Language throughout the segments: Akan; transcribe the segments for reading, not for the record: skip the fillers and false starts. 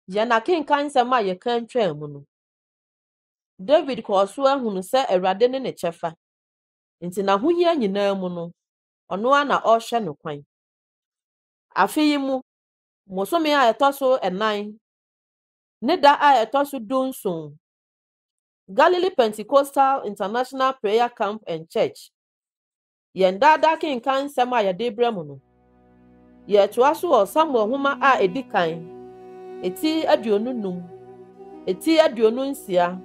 ya na kenkan sema ye kan twa mu no David ko so ahunu se Awurade ne chefa nti na hohia nyina mu no ono ana ohwe no kwan afi mu mosome a etoso enan ne da a etoso dunsun Galilee Pentecostal International Prayer Camp and Church yen dada kenkan sema ya debremu no ye toaso o Samuel homa a edikan eti aduonunum eti aduonunsia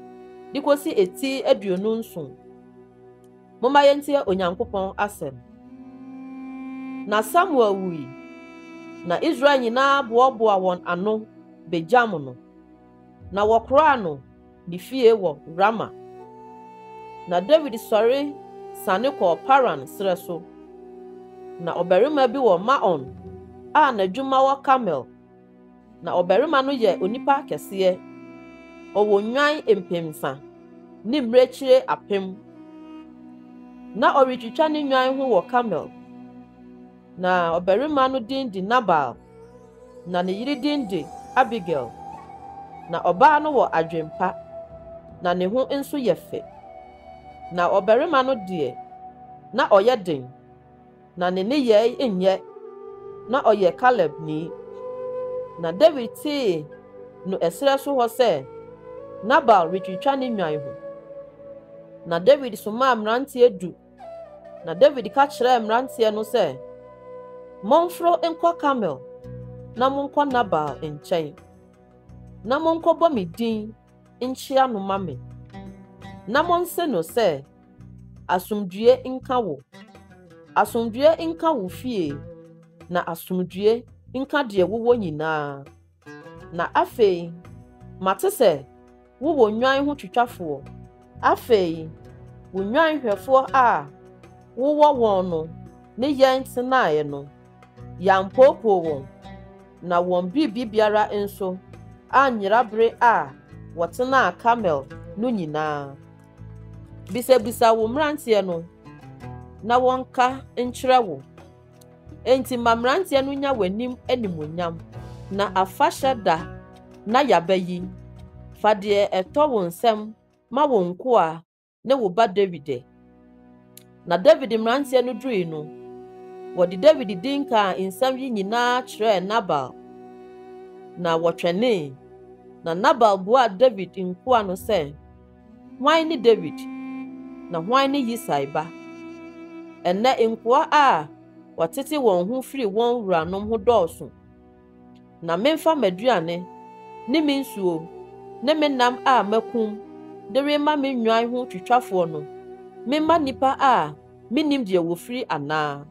dikosi eti aduonunsun moma yentie onyankopon asem na Samuel wi na Israel nyina boaboa won ano bejam no na wokra no di fie wo Rama na David sori sane ko Paran sreso na oberima bi wo Maon a na dwuma wo Camel na oberima no ye onipa kese owo nwan empemsa ni mrechire apem na oritwitwa ne nwan ho wo Camel na oberima no din di Nabal na ne yiri din di Abigail na oba no wo adwempa na ne ho enso ye fe na oberima no de na oyeden na ne ye enye na oye Caleb ni na David ti no esre so ho se Nabal ritwitwa ne nwan ho na David soma mrantie du na David ka kire mrantie no se monfro enko Camel na monko Nabal enchen na monko bo medin enchia no mame na monse no se asumdue nka wo fie na asumdue nka de wo nyina na afei mate se wo nwan ho twitwafo afei wo nwan hwefo a wo won no ne yentinae no yampopo won na won bibiara enso anyirabre a wotena Camel no nyina bisa wo mrantie no na wonka enkyere wo enti mamrantie no nya wanim animonyam na afahye da na yabayi fade eto wo nsem ma wo nko a ne wo ba David na David mrantie no dui no wodi David dinka nsem yi nyina kire Nabal na wotwene na Nabal bua David nko ano se hwan ni David na hwan ni Yisai ba enne nko a watete won ho firi won wuranom ho dɔɔso na memfa maduane ne mensuo ne menam a makum de rema menwan ho twitwafo no memma nipa a minim de wo firi ana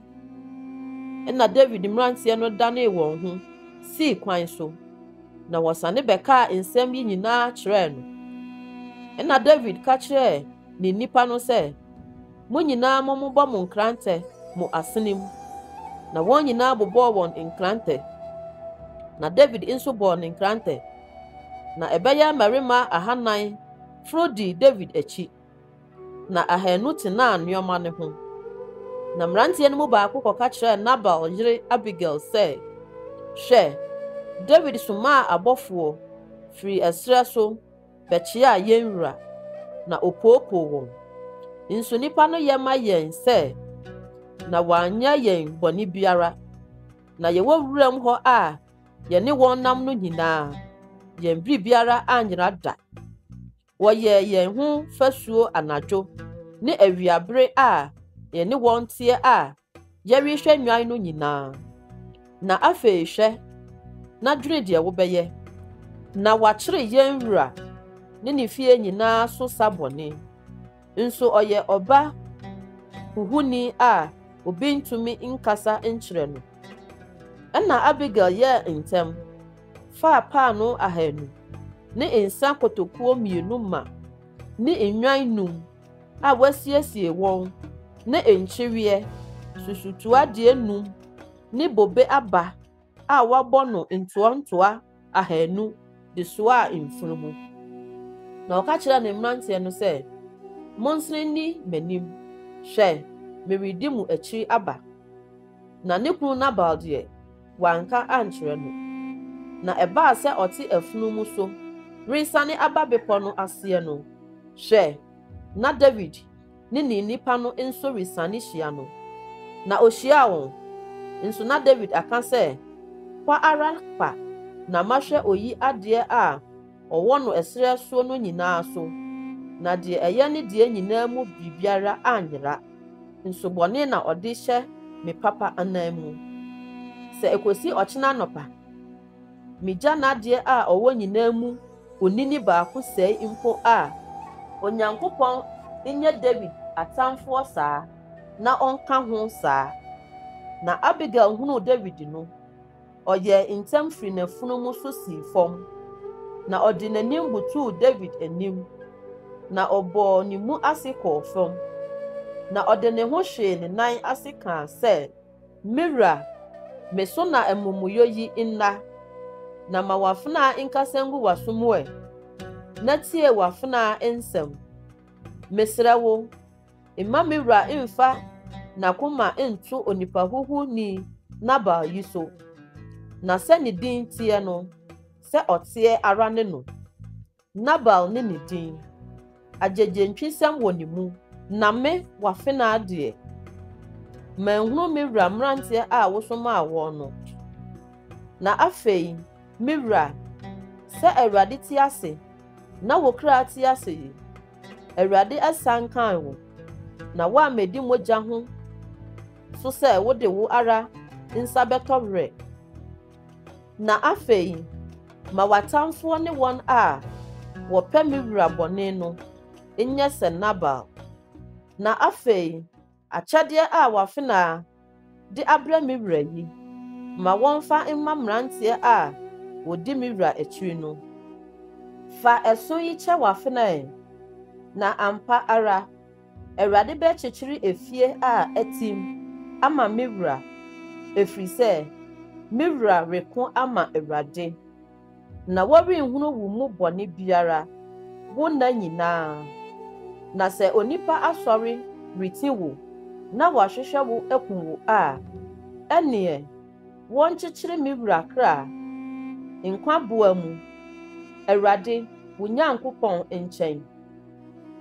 na David mrantie no dane won ho si kwan so na wasane beka nsem yi nyina kire no na David ka kire ni nipa no se mo nyina mo bɔ mo nkrante mo asenim na won nyina bobɔ won nkrante na David inso bɔ ne nkrante na ebeya marima ahanan frodi David echi na ahanu tena anoma ne ho na mrantie no mu ba akokɔ ka kire Nabal yire Abigail se hwe David suma abɔfo firi esre so bechia yenwura na opopo won nso nipa no yema yen se na wanya yen boni biara na ye wowuram ho a ye ne won nam no nyina yen biara anyira da woye yen ho fasuo anadwo ne awiabre a ye ne won tie a ye rehwe nwan no nyina na afei hwe na dwene de wo beye na wakire yen wura ne fie nyina so sabone nso oye oba huhuni a obintumi nkasa nkyere no na Abigail ye ntem fa pa no ahanu ne nsa kotokuo mienu ma ne enwan num a wasiesie won ne enkyereye susutua de num ne bobe aba a wabɔ no ntoantoa ahanu de soa mfunumu na oka kire ne mrantie no se monsreni menim hwe meridi mu akiri aba na ne kunu Nabal de wanka ankyere no na ɛbaa sɛ ɔte afunu mu so resane aba bepɔ no aseɛ no hwɛ na David ne nnipa no nso resane hyia no na ohyia wɔn nso na David aka sɛ kwa ara pa na mahwɛ oyi adeɛ a ɔwɔ no ɛsrɛ so no nyinaa so na deɛ ɛyɛ ne deɛ nyinaa mu biribiara anyera nso bɔne na ɔde hyɛ me papa anan mu sɛ ekosi ɔkyena anɔpa migya n'adeɛ a ɔwɔ nyinaa mu onini baako sɛe mpo a Onyankopɔn nyɛ David atamfoɔ saa na ɔnka ho saa na Abigail hunu David no ɔyɛ ntɛm firi n'afunu mu so sii fam na ɔde n'anim butuu David anim na ɔbɔɔ ne mu ase kɔɔ fam na ɔde ne ho hwee ne nan ase kaa sɛ Mira me so na amumuyɔ yi nna na ma wafena nkasa ngu wasom ɛ na tie wafena nsɛm mesrɛ wo mma Mira mfa n'akoma nto onipa huhu ni Nabal yi so na sɛ ne din tie no sɛ ɔteɛ ara ne no Nabal ne ne din agyegyentwisɛm wɔ ne mu na me wafena deɛ manhunu Mira mmeranteɛ a wosomaa wɔn no na afei Mira sɛ Awurade te ase na wokra te ase yi Awurade asan kan wo na woamedi mogya ho so sɛ wode wo ara nsa bɛtɔwerɛ na afei ma watamfoɔ ne wɔn a wɔpɛ Mira bɔne no nyɛ sɛ Nabal na afei akyɛdeɛ a wafena de abrɛ Mira yi ma wɔmfa mma mmeranteɛ a wodi Mira akyiri no fa ɛso yi kyɛ wafena na ampa ara Awurade bɛkyekyere efie a atim ama Mira efiri sɛ Mira reko ama Awurade na wɔrenhunu wo mu bɔne biara wo na nyinaa na sɛ onipa asɔre reti wo na wahwehwɛ wo akum wo a ɛneɛ wɔnkyekyere Mira kra nkwa boa mu Awurade wo Nyankopɔn nkyɛn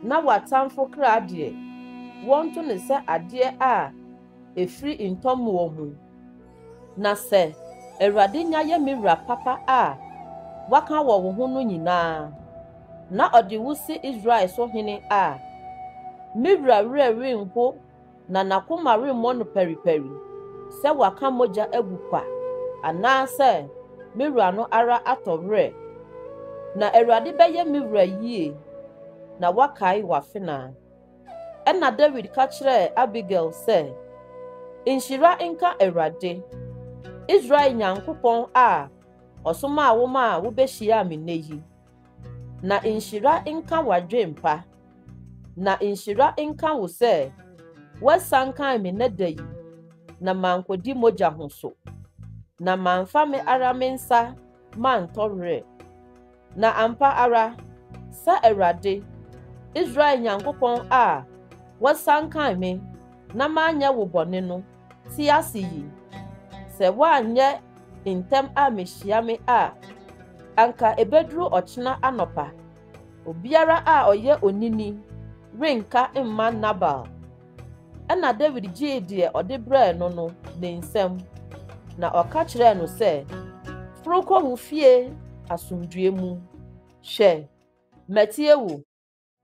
na watamfo kra deɛ wɔnto ne sɛ adeɛ a efiri ntɔmwɔ mu na sɛ Awurade nya yɛ Mira papa a waka wɔ wo ho no nyinaa na ɔde wo si Israel so hene a Mira werɛ renho na n'akoma remmɔ no periperi sɛ waka mogya agu kwa anaasɛ Mira no ara atɔ werɛ na Awurade bɛyɛ Mira yie na wakae wafena ɛna David ka kyerɛɛ Abigail sɛ nhyira nka Awurade Israel Nyankopɔn a ɔsomaa wo ma a wobɛhyia me nnɛ yi na nhyira nka wadwempa na nhyira nka wo sɛ wasan kan me nnɛ da yi na mankodi mogya ho so na mamfa me ara me nsa mantɔwerɛ na ampa ara sɛ Awurade Israel Nyankopɔn a wasan kan me na manyɛ wo bɔne no ti ase yi sɛ woanyɛ ntɛm a mehyia me a anka ebeduru ɔkyena anɔpa obiara a ɔyɛ onini renka mma Nabal ɛna David gyee deɛ ɔde brɛɛ no ne nsɛm na ɔka kyerɛɛ no sɛ forokɔ wo fie asomdwie mu hwɛ matie wo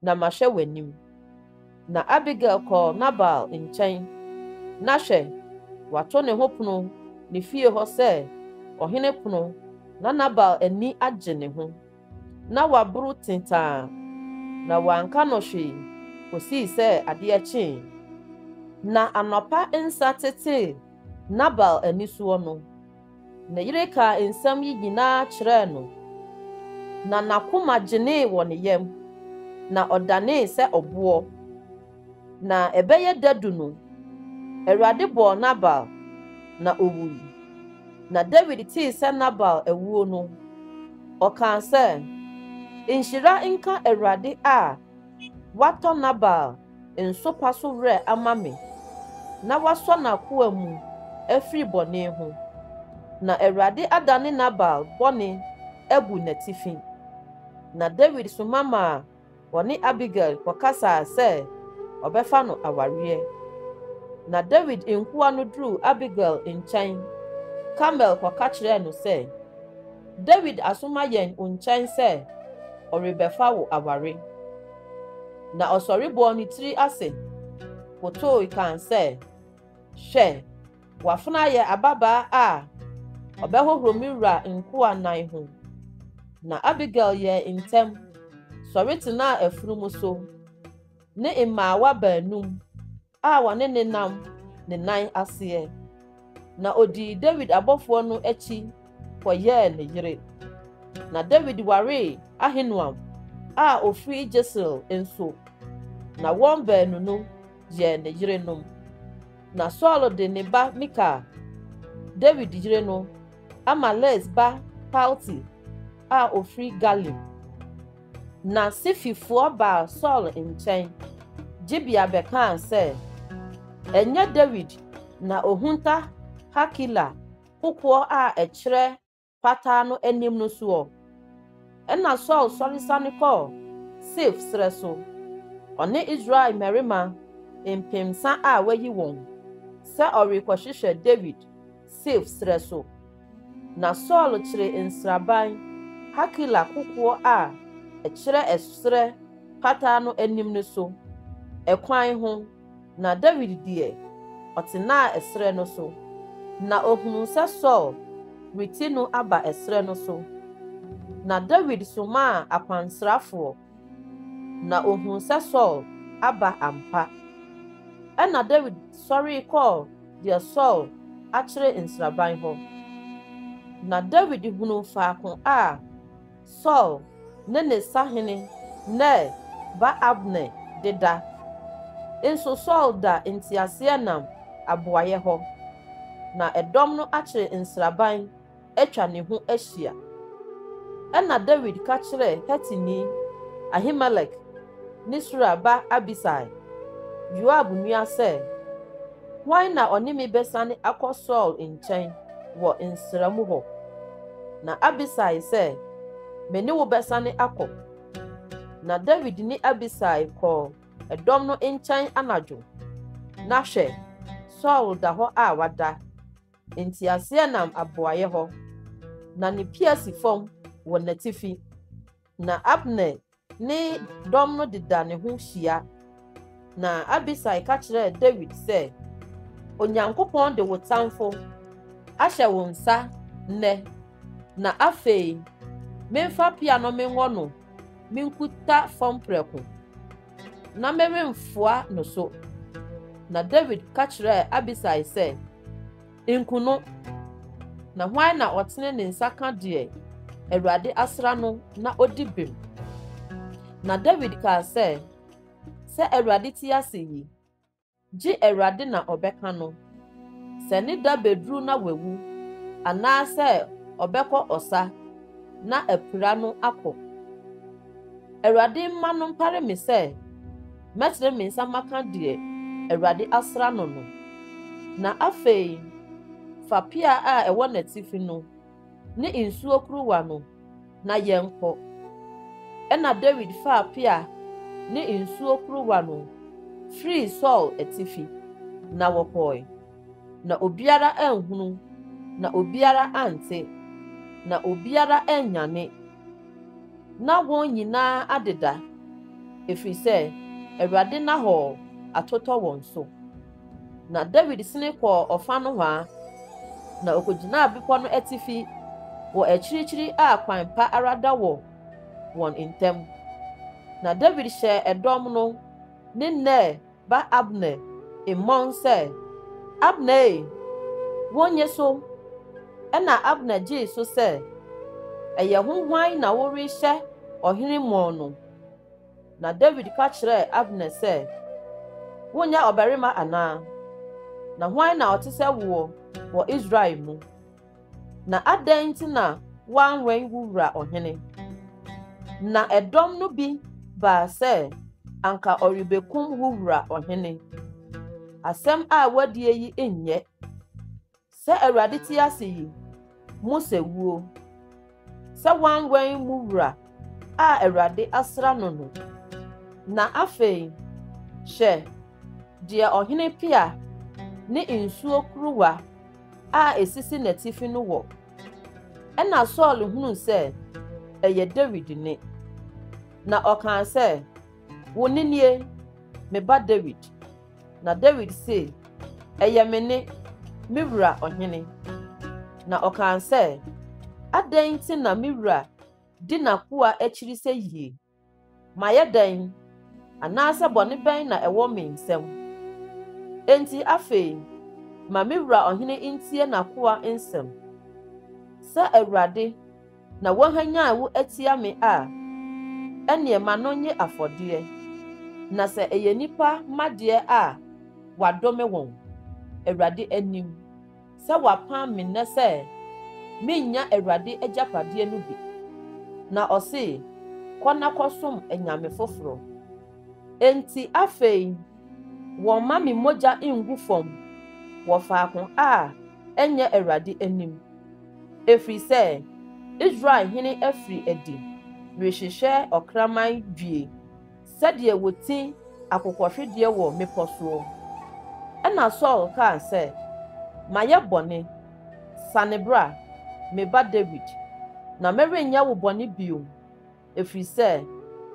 na mahwɛ w'anim na Abigail kɔɔ Nabal nkyɛn na hwɛ wato ne ho pono ne fie hɔ sɛ ɔhene pono na Nabal ani agye ne ho na waboro tentaa na wanka no hwee kosii sɛ adeɛ kyee na anɔpa nsa tete Nabal ani soɔ no na yere ka nsɛm yi nyinaa kyerɛɛ no na n'akoma gyenee wɔ ne yam na ɔdanee sɛ ɔboɔ na ɛbɛyɛ dadu no Awurade bɔɔ Nabal na owui na David tii sɛ Nabal awuo no ɔkaa sɛ nhyira nka Awurade a watɔ Nabal nsopa so werɛ ama me na wasɔ n'akoa mu afiri bɔne ho na Awurade adane Nabal bɔne abu n'atifi. Na David soma ma wɔne Abigail kɔkasaa sɛ ɔbɛfa no awareɛ. Na David nkoa no duru Abigail nkyɛn. Kamel kɔka kyerɛɛ no sɛ, David asoma yɛn wo nkyɛn sɛ ɔrebɛfa wo aware. Na ɔsɔre bɔɔ ne tiri ase, kotoe kan sɛ, hwɛ, wafena yɛ ababaa a ɔbɛhohoro me wura nkoa nan ho. Na Abigail yɛ ntɛm, sɔre tenaa afurum so, ne mmaawa baanum a wɔne ne nam ne nan aseɛ. Na odii David abɔfoɔ no akyi kɔyɛɛ ne yere. Na David waree Ahinoam a ofiri Jesreel nso, na wɔn baanu no yɛ ne yerenom. Na Saul de ne ba Mikal, David yere no, ama Les ba Palti a ofiri Galim. Na Sififoɔ baa Saul nkyɛn, Gibea bɛkaa sɛ, ɛnyɛ David na ohunta Hakila kokoɔ a ɛkyerɛ pataa no anim no soɔ. Ɛna Saul sɔre sane kɔɔ Sif serɛ so, ɔne Israel mmarima mpemsa a wayi wɔn, sɛ ɔrekɔhwehwɛ David Sif serɛ so. Na Saul kyerɛ nsraban Hakila kokoɔ a ɛkyerɛ ɛserɛ pataa no anim no so, ɛkwan ho, na David deɛ ɔtenaa ɛserɛ no so. Na ohunu sɛ Saul reti no aba ɛserɛ no so. Na David somaa akwansrafoɔ, na ohunu sɛ Saul aba ampa. Ɛna David sɔre kɔɔ deɛ Saul akyerɛ nsraban hɔ. Na David hunu faako a Saul ne ne sahene Ner ba Abner deda. Nso Saul da nteaseɛnam aboayɛ hɔ. Na ɛdɔm no akyerɛ nsraban atwa ne ho ahyia. Ɛna David ka kyerɛ Hetini Ahimelek ne Sura ba Abisai, Yoab nua sɛ, hwan na ɔne me bɛsane akɔ Saul nkyɛn wɔ nsramu hɔ? Na Abisai sɛ, me ne wo bɛsane akɔ. Na David ne Abisai kɔɔ ɛdɔm no nkyɛn anadwo. Na hwɛ, Saul da hɔ a wada, nteaseɛnam aboayɛ hɔ, na ne pia si fam wɔ n'atifi. Na Abner ne dɔm no deda ne ho hyia. Na Abisai ka kyerɛɛ David sɛ, Onyankopɔn de wo tamfo ahyɛ wo nsa nnɛ, na afei memfa pia no menwɔ no menkuta fam prɛko, na meremfoa no so. Na David ka kyerɛɛ Abisai sɛ, nku no, na hwan na ɔtene ne nsa ka deɛ Awurade asra no na odi bem. Na David kaa sɛ Awurade ti ase yi, gye Awurade na ɔbɛka no, sɛ ne da beduru na wawu, anaasɛ ɔbɛkɔ ɔsa na apira no akɔ. Awurade mma no mpare me sɛ mɛkyerɛ me nsa maka deɛ Awurade asra no no. Na afei fa pia a ɛwɔ n'atifi no ne nsuo kuruwa no na yɛnkɔ. Ɛna David faa pia ne nsuo kuruwa no firi Saul atifi, na wɔkɔe. Na obiara anhunu, na obiara ante, na obiara anyane. Na wɔn nyinaa adeda, ɛfiri sɛ Awurade na hɔ atotɔ wɔn so. Na David sene kɔɔ ɔfa no hɔ a, na okogyinaa bepɔ no atifi wɔ akyirikyiri a kwan pa ara da wɔ wɔn ntam. Na David hyɛ ɛdɔm no ne Ner ba Abner mmɔn sɛ, Abner, wonye so. Ɛna Abner gyee so sɛ, ɛyɛ ho hwan na worehyɛ ɔhene mmɔn no? Na David ka kyerɛɛ Abner sɛ, wonya ɔbarima anaa? Na hwan na ɔte sɛ woɔ wɔ Israel mu? Na adɛn nti na woanwɛn wo wura ɔhene? Na ɛdɔm no bi baa sɛ anka ɔrebekum wo wura ɔhene. Asɛm a wadie yi nyɛ. Sɛ Awurade te ase yi, Mose wuo sɛ wanwan mu wura a Awurade asra no no. Na afei hyɛ deɛ ɔhene pia ne nsuo kuruwa a esisi n'atifi no wɔ. Ɛna Saul hunu sɛ ɛyɛ David ne. Na ɔkaa sɛ, wo ne nie, me ba David. Na David se, ɛyɛ me ne, me wura ɔhene. Na ɔkaa sɛ, adɛn nti na me wura di n'akoa akyiri sɛ yie? Mayɛ dɛn, anaasɛ bɔne bɛn na ɛwɔ me nsɛm? Enti afei, ma me wura ɔhene ntie n'akoa nsɛm. Sɛ Awurade na wɔhanyaa wo atia me a, ɛneɛ ma no nye afɔdeɛ. Na sɛ ɛyɛ nipa madeɛ a wadome wɔn Awurade anim, sɛ wapam me nnɛ sɛ minnya Awurade agyapadeɛ no bi. Na ɔse, kɔ na kɔsom anyame foforo. Enti afei, wɔmma me mogya ngu fam wɔ faako a ɛnyɛ Awurade anim. Ɛfiri sɛ, Israel hene afiri adi rehyehyɛ ɔkraman dwie sɛdeɛ wɔti akokɔhwedeɛ wɔ mmepɔ soɔ. Ɛna Saul kaa sɛ, mayɛ bɔne, sane bra, me ba David, na merenyɛ wo bɔne bio, ɛfiri sɛ,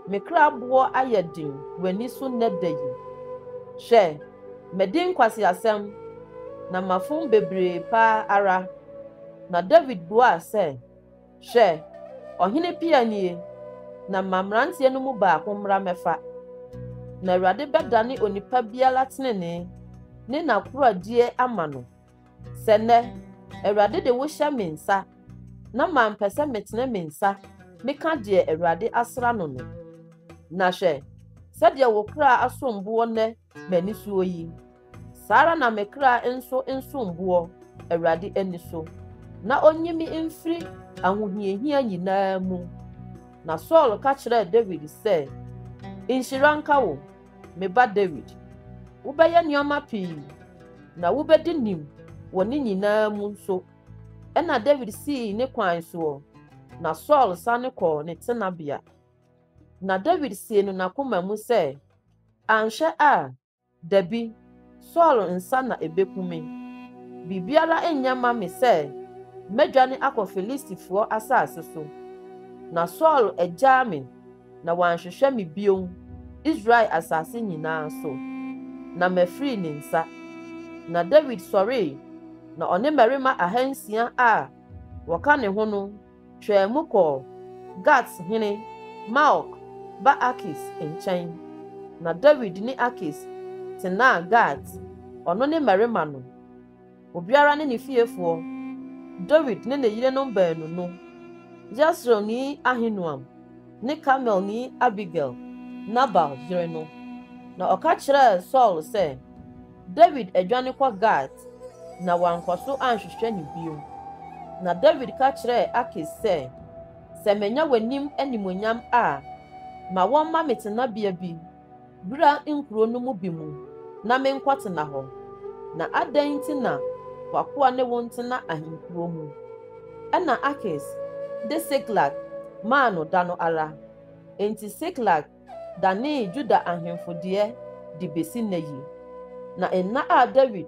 me kra boɔ ayɛ den w'ani so nnɛ da yi. Hwɛ, madi nkwaseasɛm, na mafom bebree paa ara. Na David buaa sɛ, hwɛ, ɔhene pia nie, na mmranteɛ no mu baako mmra mɛfa. Na Awurade bɛdane onipa biara tenene ne n'akoradie ama no. Sɛ nnɛ, Awurade de wo hyɛ me nsa, na mampɛ sɛ metene me nsa, meka deɛ Awurade asra no no. Na hwɛ, sɛdeɛ wo kra asomboɔ nnɛ m'ani soɔ yi, saa ara na me kra nso nsomboɔ Awurade ani so, na onyi me mfiri ahohiahia nyinaa mu. Na Saul ka kyerɛɛ David sɛ, nhyira nka wo, me ba David. Wobɛyɛ nneɔma pii, na wobɛdi nim wɔ ne nyinaa mu nso. Ɛna David sii ne kwan soɔ, na Saul sane kɔɔ ne tenabea. Na David sie no n'akoma mu sɛ, anhwɛ a, dabi, Saul nsa na ebeku me. Biribiara nyɛ ma me sɛ, medwane akɔ Filistifoɔ asase so. Na Saul agyaa me, na wanhwehwɛ me bio Israel asase nyinaa so, na mafiri ne nsa. Na David sɔree, na ɔne mmarima 600 a wɔka ne ho no twaa mu kɔɔ Gat hene Maok ba Akis nkyɛn. Na David ne Akis tenaa Gat, ɔno ne mmarima no, obiara ne ne fiefoɔ. David ne ne yerenom baanu no, Jesreelni Ahinoam ne Carmelni Abigail, Nabal yere no. Na ɔka kyerɛɛ Saul sɛ, David adwane kɔ Gat, na wankɔ so anhwehwɛ ne bio. Na David ka kyerɛɛ Akis sɛ, sɛ menya w'anim animonyam a, ma wɔmma me tenabea bi, bra nkuro no mu bi mu, na menkɔtena hɔ. Na adɛn nti na wakoa ne wo ntena ahenkuro mu? Ɛna Akis de Siklag maa no da no ara. Enti Siklag danee Juda ahemfo deɛ de besi nna yi. Na nna a David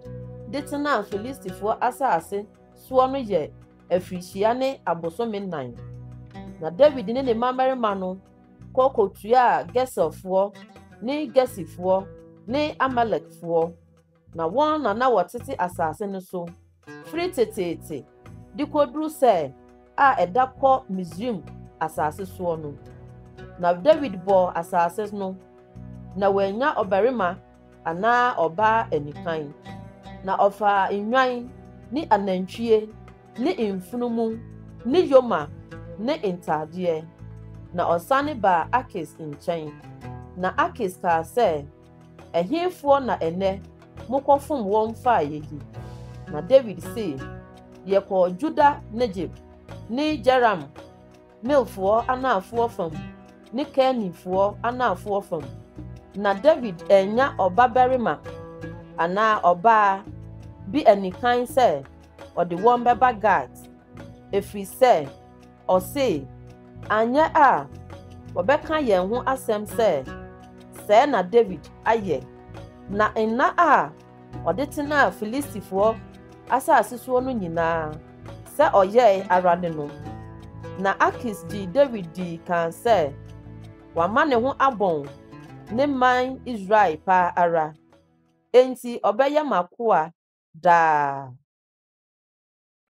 de tenaa Filistifoɔ asase soɔ no yɛ afirihyia ne abosome 9. Na David ne ne mmarima no kɔkɔtua Geserfoɔ ne Gesifoɔ ne Amalekfoɔ. Na wɔn na wɔtete asase no so, firi teteete, de koduru sɛ a ɛda kɔ Misraim asase soɔ no. Na David bɔɔ asase no, na wanya ɔbarima anaa ɔbaa anikan. Na ɔfaa nnwan ne anantwie ne mfunumu ne yoma ne ntadeɛ. Na ɔsane baa Akis nkyɛn. Na Akis kaa sɛ, ɛhefoɔ na ɛnɛ mokɔfom wɔn faayɛ yi? Na David se, yɛkɔɔ Juda Negeb ne Jeram Milfoɔ anaafoɔ fam ne Kenifoɔ anaafoɔ fam. Na David anya ɔbabarima anaa ɔbaa bi anikan sɛ ɔde wɔn bɛba Gat. Ɛfiri sɛ ɔse anyɛ a wɔbɛka yɛn ho asɛm sɛ sɛɛ na David ayɛ na nna a ɔde tenaa Filistifoɔ asase soɔ no nyinaa sɛ ɔyɛe ara ne no. Na Akis gyee David dii kan sɛ wama ne ho abɔn ne man Israel paa ara enti ɔbɛyɛ m'akoa daa.